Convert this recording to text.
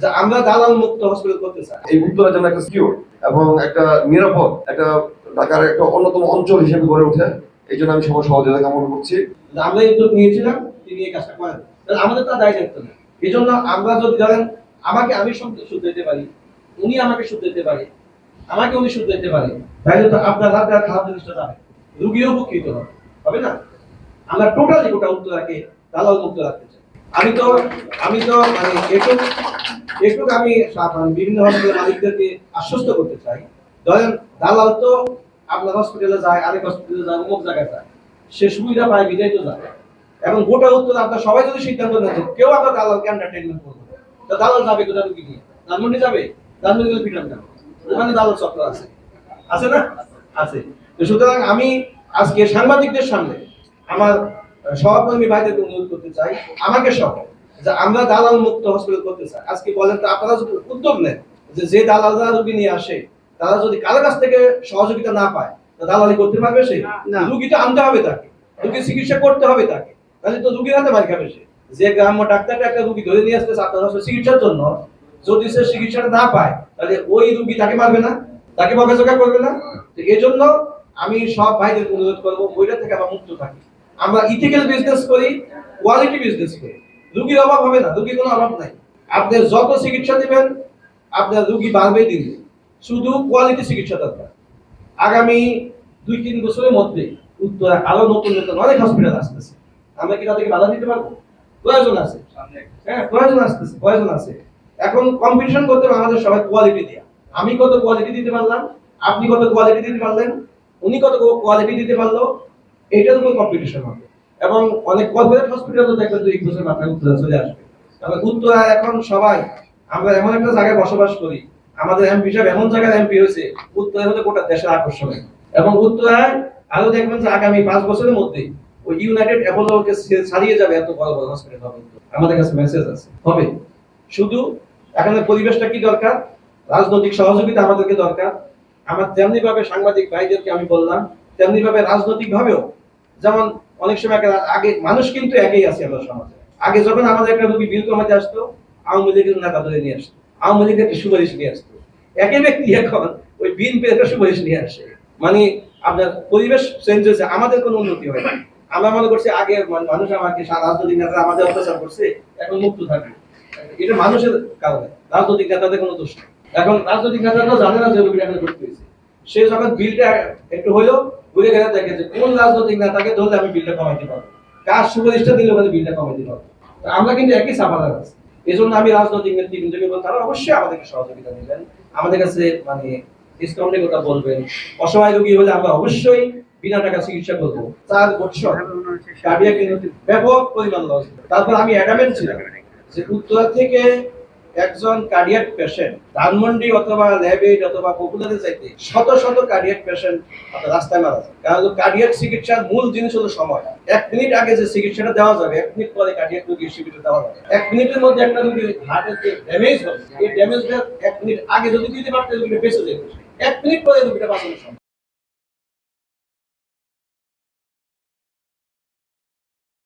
যে আমরা দালাল মুক্ত হসপিটাল করতে চাই। এই উত্তরের জন্য একটা সিকিউর এবং একটা নিরাপদ একটা ঢাকার একটা অন্যতম অঞ্চল হিসেবে গড়ে ওঠে। এই জন্য আমি সবার সহযোগিতা কামনা করছি। আমরা উদ্যোগ নিয়েছিলাম, তিনি এই কাজটা করেন, তাহলে আমাদের তো দায়িত্ব না। এই জন্য আমরা যদি ধরেন আমাকে আমি সুদ দিতে পারি, উনি আমাকে সুদ দিতে পারে, আমাকে উনি সুদ দিতে পারে, তাহলে তো আপনার হাতে আর খারাপ জিনিসটা যাবে, রুগীও উপকৃত হবে না। আমরা টোটালি গোটা উত্তরাকে দালাল মুক্ত রাখতে চাই। আমি তো মানে একটু আমি বিভিন্ন হসপিটাল মালিকদেরকে আশ্বস্ত করতে চাই। ধরেন দালাল তো আপনার হসপিটালে যায়, আরেক হসপিটালে যায়, অমুক জায়গায় যায়, সে সুবিধা পায় বিদায় তো যায়। এবং গোটা উত্তর আপনার সবাই যদি সিদ্ধান্ত নেন কেউ আপনার দালালকে এন্টারটেইনমেন্ট করবে, তো দালাল যাবে গোটা রুগী নিয়ে, ধানমন্ডি যাবে, ধানমন্ডি গেলে পিটান যাবে, ওখানে দালাল চক্র আছে, আছে না? আছে। তো সুতরাং আমি আজকে সাংবাদিকদের সামনে আমার সহকর্মী ভাইদেরকে অনুরোধ করতে চাই, আমাকে সহ, যে আমরা দালাল মুক্ত হসপিটাল করতে চাই। আজকে বলেন তো আপনারা যদি উদ্যোগ নেন যে দালালরা রুগী নিয়ে আসে, তারা যদি কারো কাছ থেকে সহযোগিতা না পায়, দালালি করতে পারবে সে? রুগী তো আনতে হবে তাকে, রুগী চিকিৎসা করতে হবে তাকে, তাহলে তো রুগীর হাতে মার খাবে সে। যে গ্রাম্য ডাক্তারটা একটা রুগী ধরে নিয়ে আসতেছে আপনার হসপিটাল চিকিৎসার জন্য, যদি সে চিকিৎসাটা না পায় তাহলে ওই রুগী তাকে মারবে না, তাকে বকাঝকা করবে না? তো এই জন্য আমি সব ভাইদের অনুরোধ করবো ওইটা থেকে আমরা মুক্ত থাকি। আমরা ইথিক্যাল বিজনেস করি, কোয়ালিটি বিজনেস করি, রুগীর অভাব হবে না, রুগীর কোনো অভাব নাই। আপনি যত চিকিৎসা দিবেন আপনার রুগী বাড়বেই দিন, শুধু কোয়ালিটি চিকিৎসা দরকার। আগামী 2-3 বছরের মধ্যে উত্তরা আরো নতুন নতুন অনেক হসপিটাল আসতেছে, আমরা কি তাদেরকে বাধা দিতে পারবো? প্রয়োজন আছে, হ্যাঁ প্রয়োজন আসতেছে, প্রয়োজন আছে। এখন কম্পিটিশন করতে হবে আমাদের সবাই কোয়ালিটি দিয়া। আমি কত কোয়ালিটি দিতে পারলাম, আপনি কত কোয়ালিটি দিতে পারলেন, উনি কত কোয়ালিটি দিতে পারলো, এইটার উপর কম্পিটিশন হবে। এবং অনেক কর্পোরেট হসপিটালও দেখবেন 2 বছর মাথায় উত্তরা চলে আসবে। তবে উত্তরা এখন সবাই আমরা এমন একটা জায়গায় বসবাস করি, আমাদের এমপি সাহেব এমন জায়গায় এমপি হয়েছে, উত্তরা হলে গোটা দেশের আকর্ষণ। এবং উত্তরায় আরো দেখবেন যে আগামী 5 বছরের মধ্যে ওই ইউনাইটেড অ্যাপোলোকে ছাড়িয়ে যাবে, এত বড় বড় হসপিটাল হবে। আমাদের কাছে মেসেজ আছে, হবে। শুধু এখানে পরিবেশটা কি দরকার, রাজনৈতিক সহযোগিতা আমাদেরকে দরকার। আমার তেমনি ভাবে সাংবাদিক ভাইদেরকে আমি বললাম, তেমনি ভাবে রাজনৈতিক ভাবেও, যেমন অনেক সময় আগে মানুষ কিন্তু একই আছে আমাদের সমাজে। আগে যখন আমাদের একটা রুগী বিল কমাতে আসতো, আওয়ামী লীগের নেতা ধরে নিয়ে আসতো, আওয়ামী লীগের একটা সুপারিশ নিয়ে আসতো। একই ব্যক্তি এখন ওই বিল পেয়ে একটা সুপারিশ নিয়ে আসে। মানে আপনার পরিবেশ চেঞ্জ হয়েছে, আমাদের কোনো উন্নতি হয় না। আমরা মনে করছি আগে মানুষ আমাকে রাজনৈতিক নেতা আমাদের অত্যাচার করছে, এখন মুক্ত থাকবে, এটা মানুষের কারণে, রাজনৈতিক নেতাদের কোনো দোষ নেই। এখন রাজনৈতিক নেতারা জানে না যে রুগীটা এখানে করতে হয়েছে। সে যখন বিলটা একটু হইলো ঘুরে গেলে দেখে যে কোন রাজনৈতিক নেতাকে ধরলে আমি বিলটা কমাইতে পারবো, কার সুপারিশটা দিলে ওখানে বিলটা কমাইতে পারবো। আমরা কিন্তু একই সাফারার আছি। এই জন্য আমি রাজনৈতিক নেতৃবৃন্দকে বলবো তারা অবশ্যই আমাদেরকে সহযোগিতা দিবেন, আমাদের কাছে মানে ডিসকাউন্টের কথা বলবেন। অসহায় রোগী হলে আমরা অবশ্যই বিনা টাকা চিকিৎসা করবো। 4 বছর কার্ডিয়াক ব্যাপক পরিমাণ লস। তারপর আমি অ্যাডামেন্ট ছিলাম যে উত্তরা থেকে একজন কার্ডিয়াক পেশেন্ট ধানমন্ডি অথবা ল্যাবেট অথবা পপুলারে যাইতে শত শত কার্ডিয়াক পেশেন্ট রাস্তায় মারা যায়। কারণ কার্ডিয়াক চিকিৎসার মূল জিনিস হলো সময়। 1 মিনিট আগে যে চিকিৎসাটা দেওয়া যাবে, 1 মিনিট পরে কার্ডিয়াক রোগীর শিবিরটা দেওয়া যাবে। 1 মিনিটের মধ্যে একটা রোগীর হার্টের যে ড্যামেজ হবে, এই ড্যামেজটা 1 মিনিট আগে যদি দিতে পারতে রোগীটা বেঁচে যেত, 1 মিনিট পরে রোগীটা বাঁচানো সম্ভব।